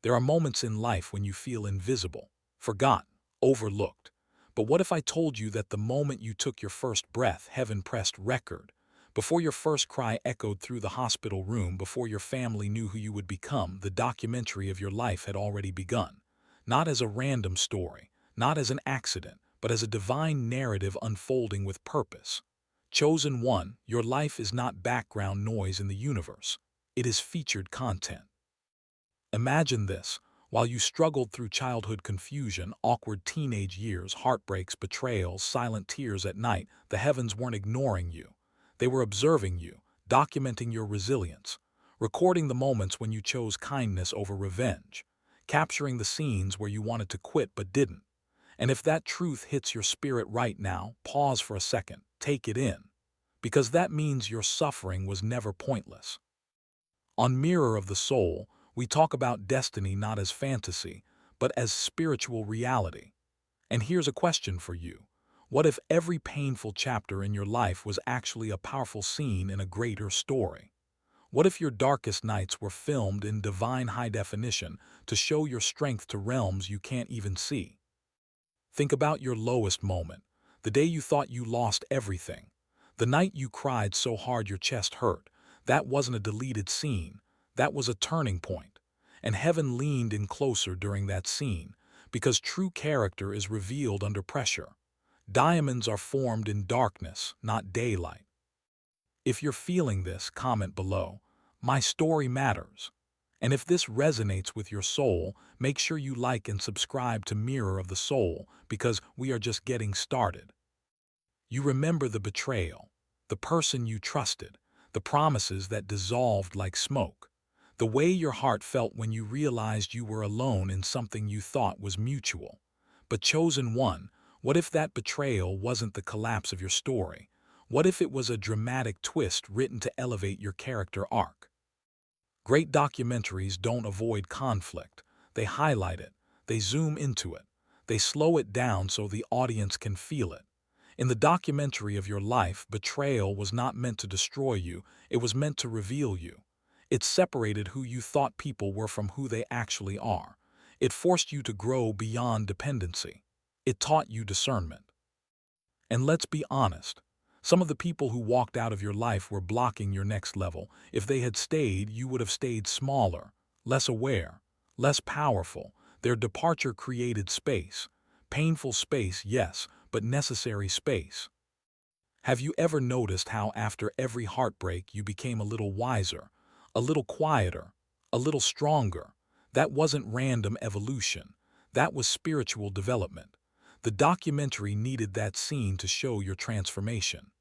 There are moments in life when you feel invisible, forgotten, overlooked. But what if I told you that the moment you took your first breath, heaven pressed record? Before your first cry echoed through the hospital room, before your family knew who you would become, the documentary of your life had already begun. Not as a random story, not as an accident, but as a divine narrative unfolding with purpose. Chosen one, your life is not background noise in the universe. It is featured content. Imagine this. While you struggled through childhood confusion, awkward teenage years, heartbreaks, betrayals, silent tears at night, the heavens weren't ignoring you. They were observing you, documenting your resilience, recording the moments when you chose kindness over revenge, capturing the scenes where you wanted to quit but didn't. And if that truth hits your spirit right now, pause for a second, take it in, because that means your suffering was never pointless. On Mirror of the Soul, we talk about destiny not as fantasy, but as spiritual reality. And here's a question for you. What if every painful chapter in your life was actually a powerful scene in a greater story? What if your darkest nights were filmed in divine high definition to show your strength to realms you can't even see? Think about your lowest moment, the day you thought you lost everything, the night you cried so hard your chest hurt. That wasn't a deleted scene, that was a turning point. And heaven leaned in closer during that scene, because true character is revealed under pressure. Diamonds are formed in darkness, not daylight. If you're feeling this, comment below. My story matters. And if this resonates with your soul, make sure you like and subscribe to Mirror of the Soul, because we are just getting started. You remember the betrayal, the person you trusted, the promises that dissolved like smoke, the way your heart felt when you realized you were alone in something you thought was mutual. But chosen one, what if that betrayal wasn't the collapse of your story? What if it was a dramatic twist written to elevate your character arc? Great documentaries don't avoid conflict. They highlight it. They zoom into it. They slow it down so the audience can feel it. In the documentary of your life, betrayal was not meant to destroy you. It was meant to reveal you. It separated who you thought people were from who they actually are. It forced you to grow beyond dependency. It taught you discernment. And let's be honest, some of the people who walked out of your life were blocking your next level. If they had stayed, you would have stayed smaller, less aware, less powerful. Their departure created space. Painful space, yes, but necessary space. Have you ever noticed how after every heartbreak you became a little wiser, a little quieter, a little stronger? That wasn't random evolution. That was spiritual development. The documentary needed that scene to show your transformation.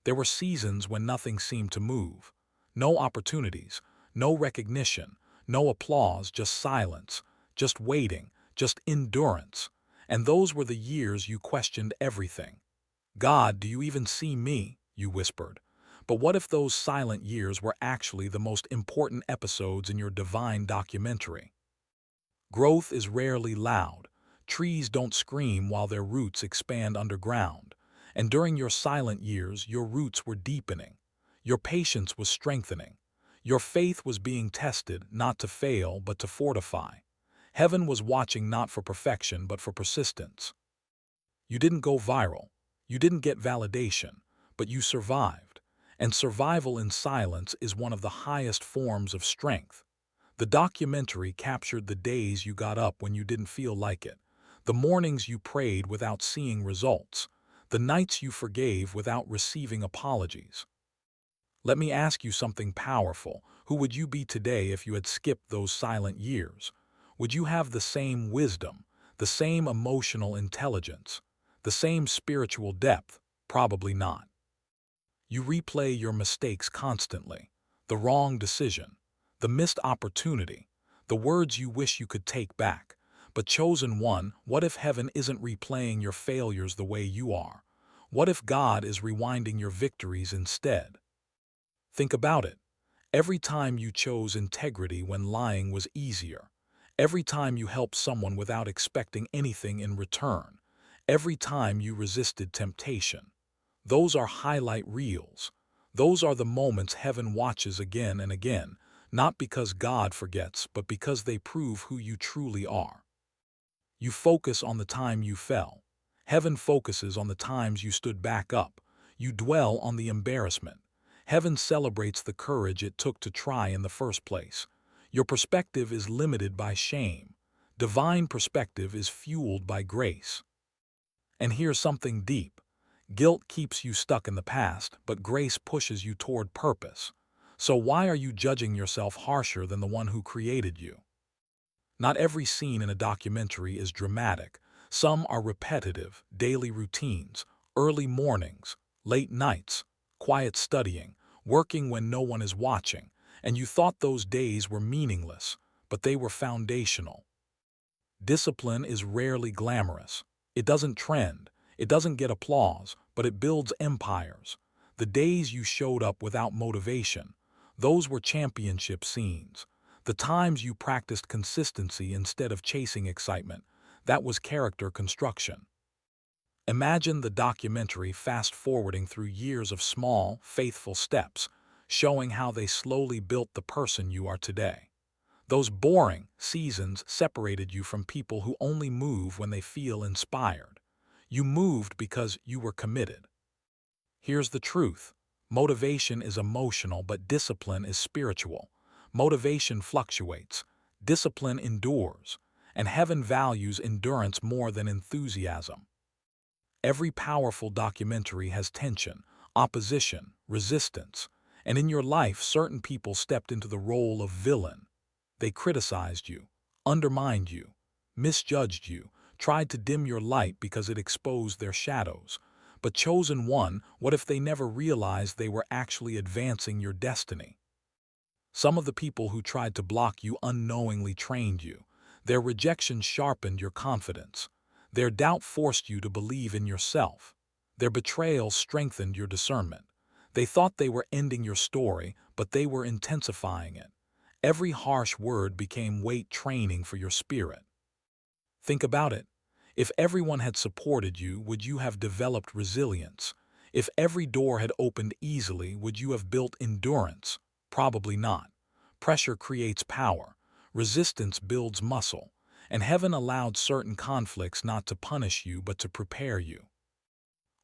There were seasons when nothing seemed to move. No opportunities, no recognition, no applause, just silence, just waiting, just endurance. And those were the years you questioned everything. God, do you even see me? You whispered. But what if those silent years were actually the most important episodes in your divine documentary? Growth is rarely loud. Trees don't scream while their roots expand underground. And during your silent years, your roots were deepening. Your patience was strengthening. Your faith was being tested, not to fail, but to fortify. Heaven was watching not for perfection, but for persistence. You didn't go viral. You didn't get validation, but you survived. And survival in silence is one of the highest forms of strength. The documentary captured the days you got up when you didn't feel like it, the mornings you prayed without seeing results, the nights you forgave without receiving apologies. Let me ask you something powerful. Who would you be today if you had skipped those silent years? Would you have the same wisdom, the same emotional intelligence, the same spiritual depth? Probably not. You replay your mistakes constantly, the wrong decision, the missed opportunity, the words you wish you could take back. But chosen one, what if heaven isn't replaying your failures the way you are? What if God is rewinding your victories instead? Think about it. Every time you chose integrity when lying was easier, every time you helped someone without expecting anything in return, every time you resisted temptation, those are highlight reels. Those are the moments heaven watches again and again, not because God forgets, but because they prove who you truly are. You focus on the time you fell. Heaven focuses on the times you stood back up. You dwell on the embarrassment. Heaven celebrates the courage it took to try in the first place. Your perspective is limited by shame. Divine perspective is fueled by grace. And here's something deep. Guilt keeps you stuck in the past, but grace pushes you toward purpose. So why are you judging yourself harsher than the one who created you? Not every scene in a documentary is dramatic. Some are repetitive, daily routines, early mornings, late nights, quiet studying, working when no one is watching, and you thought those days were meaningless, but they were foundational. Discipline is rarely glamorous. It doesn't trend, it doesn't get applause, but it builds empires. The days you showed up without motivation, those were championship scenes. The times you practiced consistency instead of chasing excitement, that was character construction. Imagine the documentary fast-forwarding through years of small, faithful steps, showing how they slowly built the person you are today. Those boring seasons separated you from people who only move when they feel inspired. You moved because you were committed. Here's the truth. Motivation is emotional, but discipline is spiritual. Motivation fluctuates. Discipline endures. And heaven values endurance more than enthusiasm. Every powerful documentary has tension, opposition, resistance. And in your life, certain people stepped into the role of villain. They criticized you, undermined you, misjudged you, tried to dim your light because it exposed their shadows. But chosen one, what if they never realized they were actually advancing your destiny? Some of the people who tried to block you unknowingly trained you. Their rejection sharpened your confidence. Their doubt forced you to believe in yourself. Their betrayal strengthened your discernment. They thought they were ending your story, but they were intensifying it. Every harsh word became weight training for your spirit. Think about it. If everyone had supported you, would you have developed resilience? If every door had opened easily, would you have built endurance? Probably not. Pressure creates power. Resistance builds muscle. And heaven allowed certain conflicts not to punish you, but to prepare you.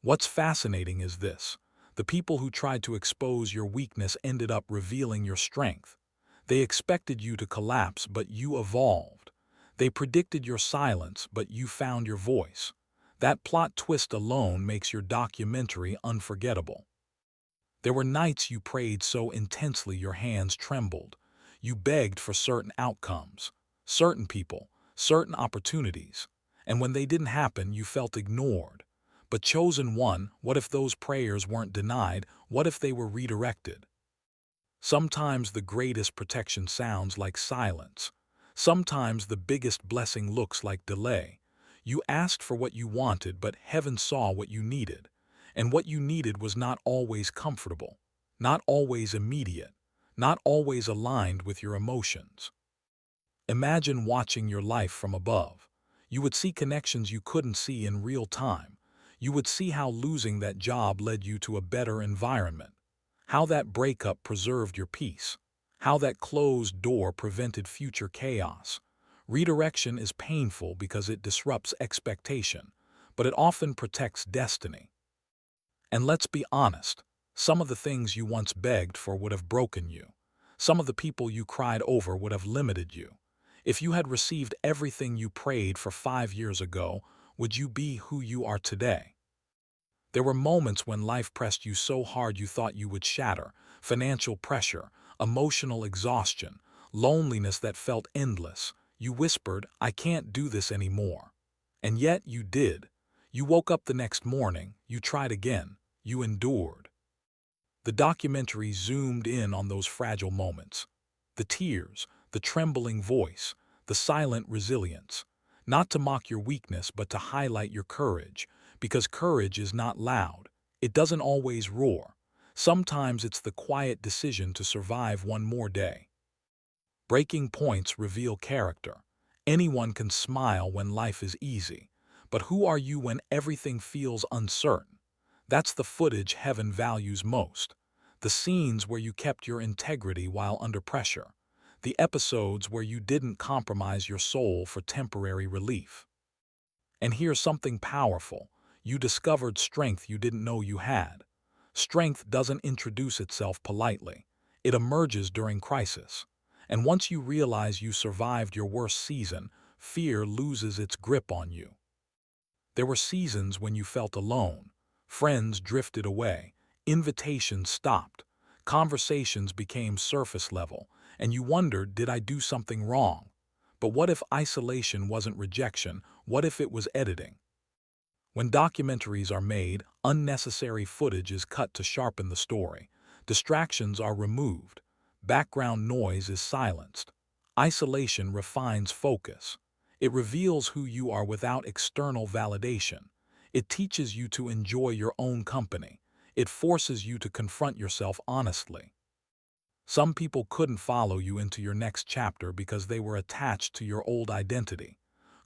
What's fascinating is this. The people who tried to expose your weakness ended up revealing your strength. They expected you to collapse, but you evolved. They predicted your silence, but you found your voice. That plot twist alone makes your documentary unforgettable. There were nights you prayed so intensely your hands trembled. You begged for certain outcomes, certain people, certain opportunities. And when they didn't happen, you felt ignored. But chosen one, what if those prayers weren't denied? What if they were redirected? Sometimes the greatest protection sounds like silence. Sometimes the biggest blessing looks like delay. You asked for what you wanted, but heaven saw what you needed. And what you needed was not always comfortable, not always immediate, not always aligned with your emotions. Imagine watching your life from above. You would see connections you couldn't see in real time. You would see how losing that job led you to a better environment, how that breakup preserved your peace, how that closed door prevented future chaos. Redirection is painful because it disrupts expectation, but it often protects destiny. And let's be honest, some of the things you once begged for would have broken you. Some of the people you cried over would have limited you. If you had received everything you prayed for 5 years ago, would you be who you are today? There were moments when life pressed you so hard you thought you would shatter. Financial pressure, emotional exhaustion, loneliness that felt endless. You whispered, "I can't do this anymore." And yet you did. You woke up the next morning, you tried again, you endured. The documentary zoomed in on those fragile moments. The tears, the trembling voice, the silent resilience. Not to mock your weakness, but to highlight your courage. Because courage is not loud. It doesn't always roar. Sometimes it's the quiet decision to survive one more day. Breaking points reveal character. Anyone can smile when life is easy. But who are you when everything feels uncertain? That's the footage heaven values most. The scenes where you kept your integrity while under pressure. the episodes where you didn't compromise your soul for temporary relief. And here's something powerful. You discovered strength you didn't know you had. Strength doesn't introduce itself politely. It emerges during crisis. And once you realize you survived your worst season, fear loses its grip on you. There were seasons when you felt alone. Friends drifted away. Invitations stopped. Conversations became surface level. And you wondered, did I do something wrong? But what if isolation wasn't rejection? What if it was editing? When documentaries are made, unnecessary footage is cut to sharpen the story. Distractions are removed. Background noise is silenced. Isolation refines focus. It reveals who you are without external validation. It teaches you to enjoy your own company. It forces you to confront yourself honestly. Some people couldn't follow you into your next chapter because they were attached to your old identity.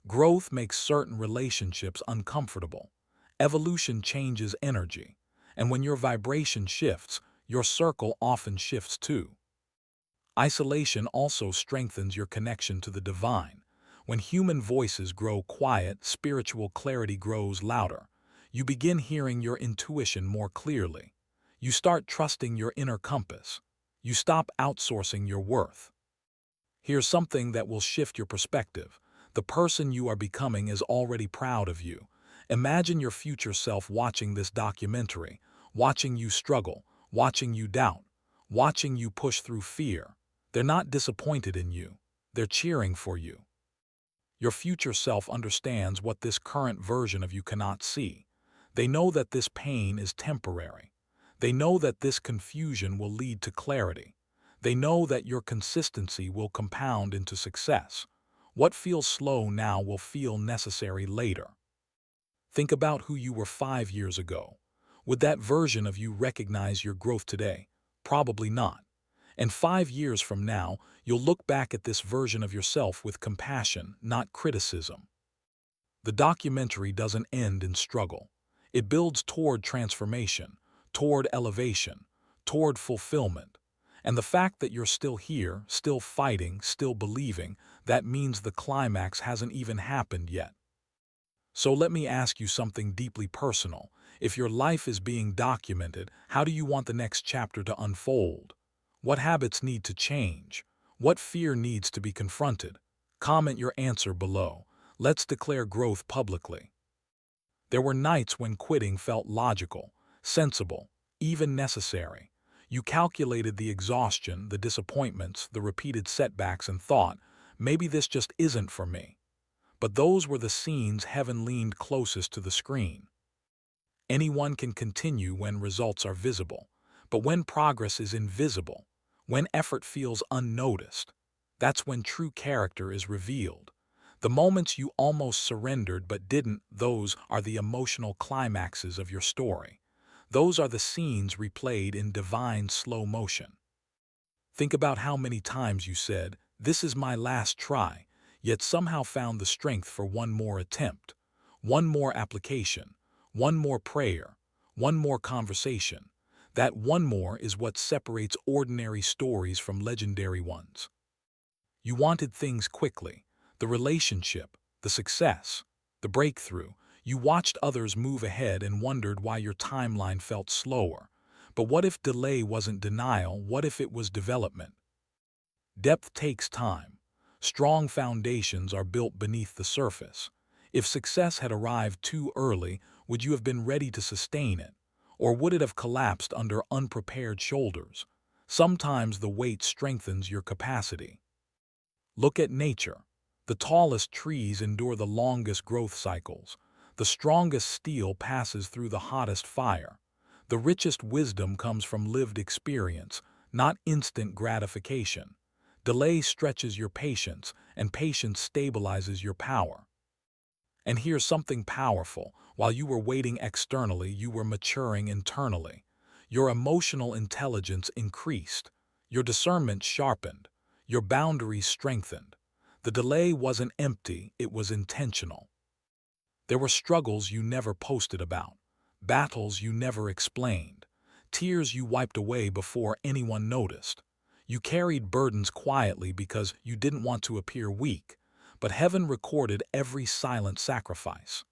Growth makes certain relationships uncomfortable. Evolution changes energy. And when your vibration shifts, your circle often shifts too. Isolation also strengthens your connection to the divine. When human voices grow quiet, spiritual clarity grows louder. You begin hearing your intuition more clearly. You start trusting your inner compass. You stop outsourcing your worth. Here's something that will shift your perspective. The person you are becoming is already proud of you. Imagine your future self watching this documentary, watching you struggle, watching you doubt, watching you push through fear. They're not disappointed in you. They're cheering for you. Your future self understands what this current version of you cannot see. They know that this pain is temporary. They know that this confusion will lead to clarity. They know that your consistency will compound into success. What feels slow now will feel necessary later. Think about who you were 5 years ago. Would that version of you recognize your growth today? Probably not. And 5 years from now, you'll look back at this version of yourself with compassion, not criticism. The documentary doesn't end in struggle. It builds toward transformation, toward elevation, toward fulfillment. And the fact that you're still here, still fighting, still believing, that means the climax hasn't even happened yet. So let me ask you something deeply personal. If your life is being documented, how do you want the next chapter to unfold? What habits need to change? What fear needs to be confronted? Comment your answer below. Let's declare growth publicly. There were nights when quitting felt logical, sensible, even necessary. You calculated the exhaustion, the disappointments, the repeated setbacks and thought, maybe this just isn't for me. But those were the scenes heaven leaned closest to the screen. Anyone can continue when results are visible, but when progress is invisible, when effort feels unnoticed, that's when true character is revealed. The moments you almost surrendered but didn't, those are the emotional climaxes of your story. Those are the scenes replayed in divine slow motion. Think about how many times you said, "This is my last try," yet somehow found the strength for one more attempt, one more application, one more prayer, one more conversation. That one more is what separates ordinary stories from legendary ones. You wanted things quickly, the relationship, the success, the breakthrough. You watched others move ahead and wondered why your timeline felt slower. But what if delay wasn't denial? What if it was development? Depth takes time. Strong foundations are built beneath the surface. If success had arrived too early, would you have been ready to sustain it? Or would it have collapsed under unprepared shoulders? Sometimes the weight strengthens your capacity. Look at nature. The tallest trees endure the longest growth cycles. The strongest steel passes through the hottest fire. The richest wisdom comes from lived experience, not instant gratification. Delay stretches your patience, and patience stabilizes your power. And here's something powerful. While you were waiting externally, you were maturing internally. Your emotional intelligence increased. Your discernment sharpened. Your boundaries strengthened. The delay wasn't empty, it was intentional. There were struggles you never posted about, battles you never explained, tears you wiped away before anyone noticed. You carried burdens quietly because you didn't want to appear weak, but heaven recorded every silent sacrifice.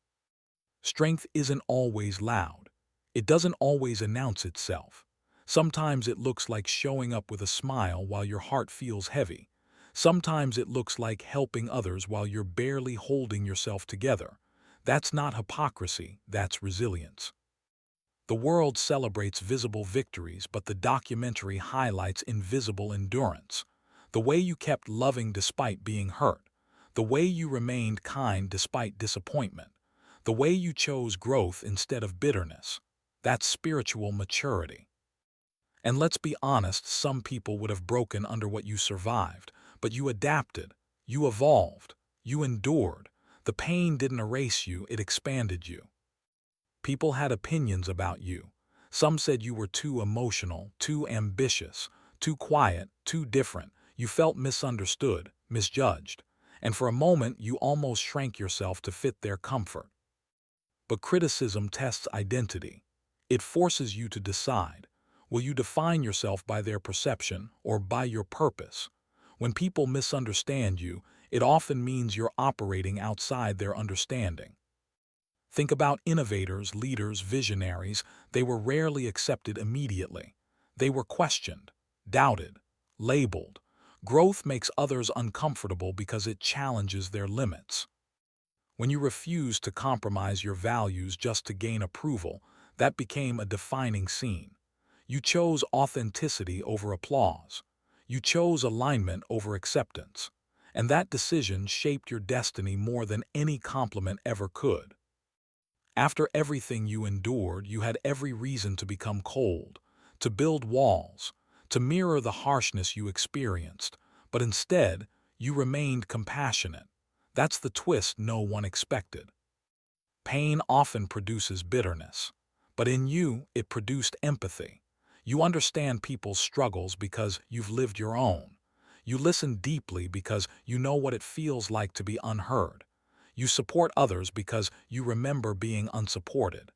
Strength isn't always loud. It doesn't always announce itself. Sometimes it looks like showing up with a smile while your heart feels heavy. Sometimes it looks like helping others while you're barely holding yourself together. That's not hypocrisy, that's resilience. The world celebrates visible victories, but the documentary highlights invisible endurance. The way you kept loving despite being hurt. The way you remained kind despite disappointment. The way you chose growth instead of bitterness. That's spiritual maturity. And let's be honest, some people would have broken under what you survived, but you adapted, you evolved, you endured. The pain didn't erase you, it expanded you. People had opinions about you. Some said you were too emotional, too ambitious, too quiet, too different. You felt misunderstood, misjudged, and for a moment you almost shrank yourself to fit their comfort. But criticism tests identity. It forces you to decide. Will you define yourself by their perception or by your purpose? When people misunderstand you, it often means you're operating outside their understanding. Think about innovators, leaders, visionaries. They were rarely accepted immediately. They were questioned, doubted, labeled. Growth makes others uncomfortable because it challenges their limits. When you refuse to compromise your values just to gain approval, that became a defining scene. You chose authenticity over applause. You chose alignment over acceptance. And that decision shaped your destiny more than any compliment ever could. After everything you endured, you had every reason to become cold, to build walls, to mirror the harshness you experienced, but instead, you remained compassionate. That's the twist no one expected. Pain often produces bitterness, but in you, it produced empathy. You understand people's struggles because you've lived your own. You listen deeply because you know what it feels like to be unheard. You support others because you remember being unsupported.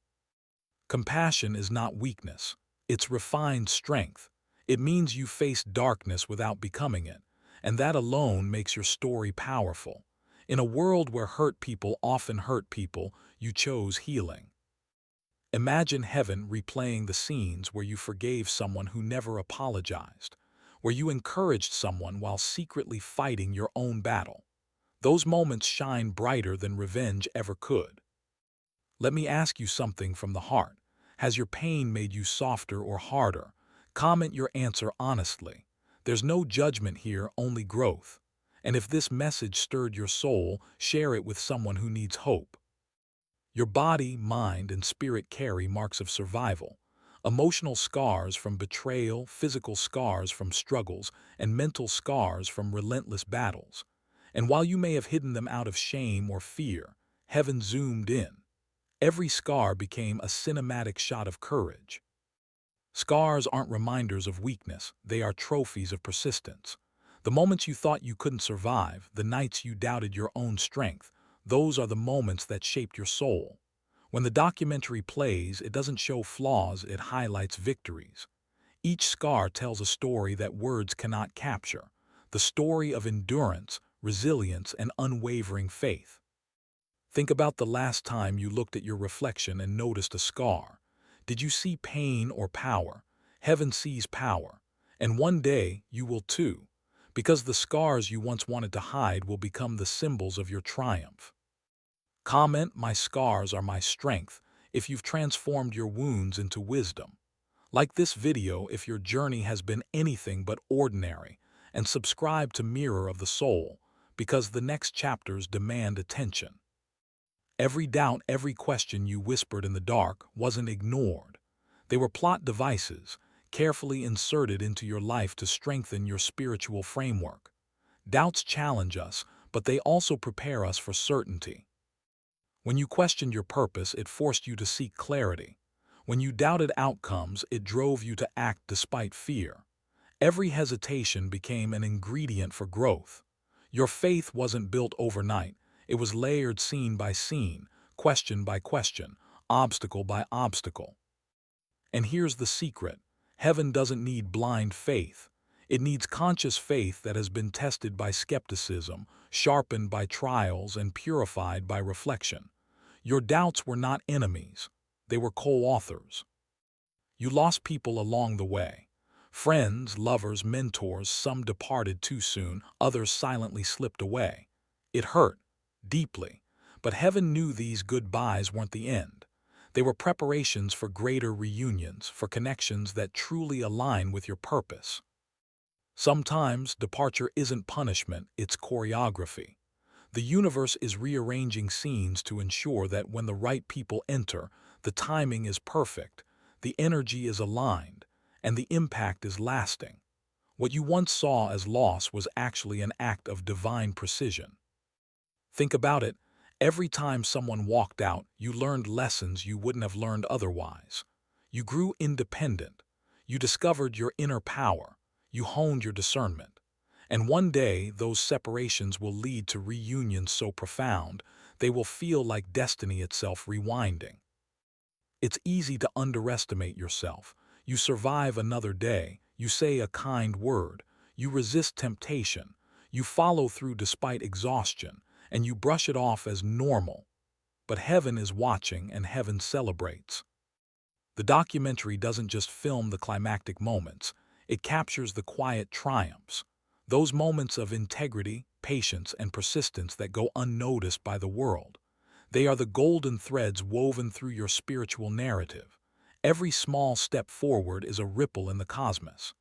Compassion is not weakness. It's refined strength. It means you face darkness without becoming it, and that alone makes your story powerful. In a world where hurt people often hurt people, you chose healing. Imagine heaven replaying the scenes where you forgave someone who never apologized, where you encouraged someone while secretly fighting your own battle. Those moments shine brighter than revenge ever could. Let me ask you something from the heart. Has your pain made you softer or harder? Comment your answer honestly. There's no judgment here, only growth. And if this message stirred your soul, share it with someone who needs hope. Your body, mind, and spirit carry marks of survival. Emotional scars from betrayal, physical scars from struggles, and mental scars from relentless battles. And while you may have hidden them out of shame or fear, heaven zoomed in. Every scar became a cinematic shot of courage. Scars aren't reminders of weakness, they are trophies of persistence. The moments you thought you couldn't survive, the nights you doubted your own strength, those are the moments that shaped your soul. When the documentary plays, it doesn't show flaws, it highlights victories. Each scar tells a story that words cannot capture, the story of endurance, resilience, and unwavering faith. Think about the last time you looked at your reflection and noticed a scar. Did you see pain or power? Heaven sees power. And one day, you will too, because the scars you once wanted to hide will become the symbols of your triumph. Comment, "My scars are my strength," if you've transformed your wounds into wisdom. Like this video if your journey has been anything but ordinary, and subscribe to Mirror of the Soul, because the next chapters demand attention. Every doubt, every question you whispered in the dark wasn't ignored. They were plot devices, carefully inserted into your life to strengthen your spiritual framework. Doubts challenge us, but they also prepare us for certainty. When you questioned your purpose, it forced you to seek clarity. When you doubted outcomes, it drove you to act despite fear. Every hesitation became an ingredient for growth. Your faith wasn't built overnight. It was layered scene by scene, question by question, obstacle by obstacle. And here's the secret. Heaven doesn't need blind faith. It needs conscious faith that has been tested by skepticism, sharpened by trials, and purified by reflection. Your doubts were not enemies. They were co-authors. You lost people along the way. Friends, lovers, mentors, some departed too soon, others silently slipped away. It hurt, deeply, but heaven knew these goodbyes weren't the end. They were preparations for greater reunions, for connections that truly align with your purpose. Sometimes departure isn't punishment, it's choreography. The universe is rearranging scenes to ensure that when the right people enter, the timing is perfect, the energy is aligned, and the impact is lasting. What you once saw as loss was actually an act of divine precision. Think about it. Every time someone walked out, you learned lessons you wouldn't have learned otherwise. You grew independent. You discovered your inner power. You honed your discernment. And one day, those separations will lead to reunions so profound, they will feel like destiny itself rewinding. It's easy to underestimate yourself. You survive another day, you say a kind word, you resist temptation, you follow through despite exhaustion, and you brush it off as normal. But heaven is watching and heaven celebrates. The documentary doesn't just film the climactic moments, it captures the quiet triumphs. Those moments of integrity, patience, and persistence that go unnoticed by the world. They are the golden threads woven through your spiritual narrative. Every small step forward is a ripple in the cosmos.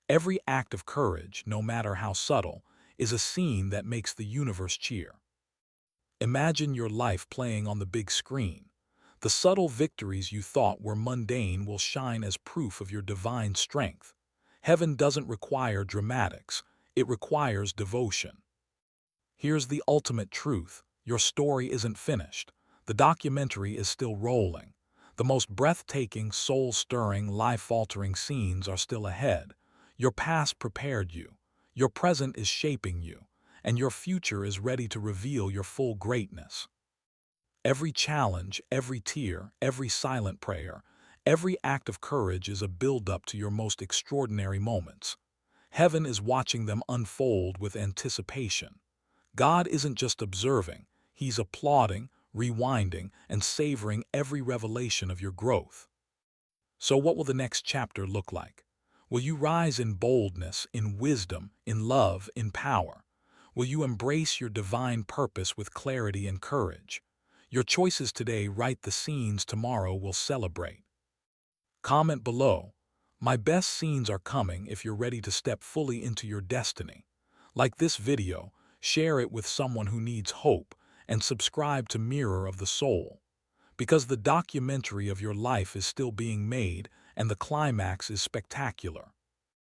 Every act of courage, no matter how subtle, is a scene that makes the universe cheer. Imagine your life playing on the big screen. The subtle victories you thought were mundane will shine as proof of your divine strength. Heaven doesn't require dramatics, it requires devotion. Here's the ultimate truth. Your story isn't finished. The documentary is still rolling. The most breathtaking, soul-stirring, life-altering scenes are still ahead. Your past prepared you. Your present is shaping you. And your future is ready to reveal your full greatness. Every challenge, every tear, every silent prayer, every act of courage is a build-up to your most extraordinary moments. Heaven is watching them unfold with anticipation. God isn't just observing, He's applauding, rewinding, and savoring every revelation of your growth. So what will the next chapter look like? Will you rise in boldness, in wisdom, in love, in power? Will you embrace your divine purpose with clarity and courage? Your choices today write the scenes tomorrow will celebrate. Comment below. My best scenes are coming if you're ready to step fully into your destiny. Like this video, share it with someone who needs hope, and subscribe to Mirror of the Soul. Because the documentary of your life is still being made, and the climax is spectacular.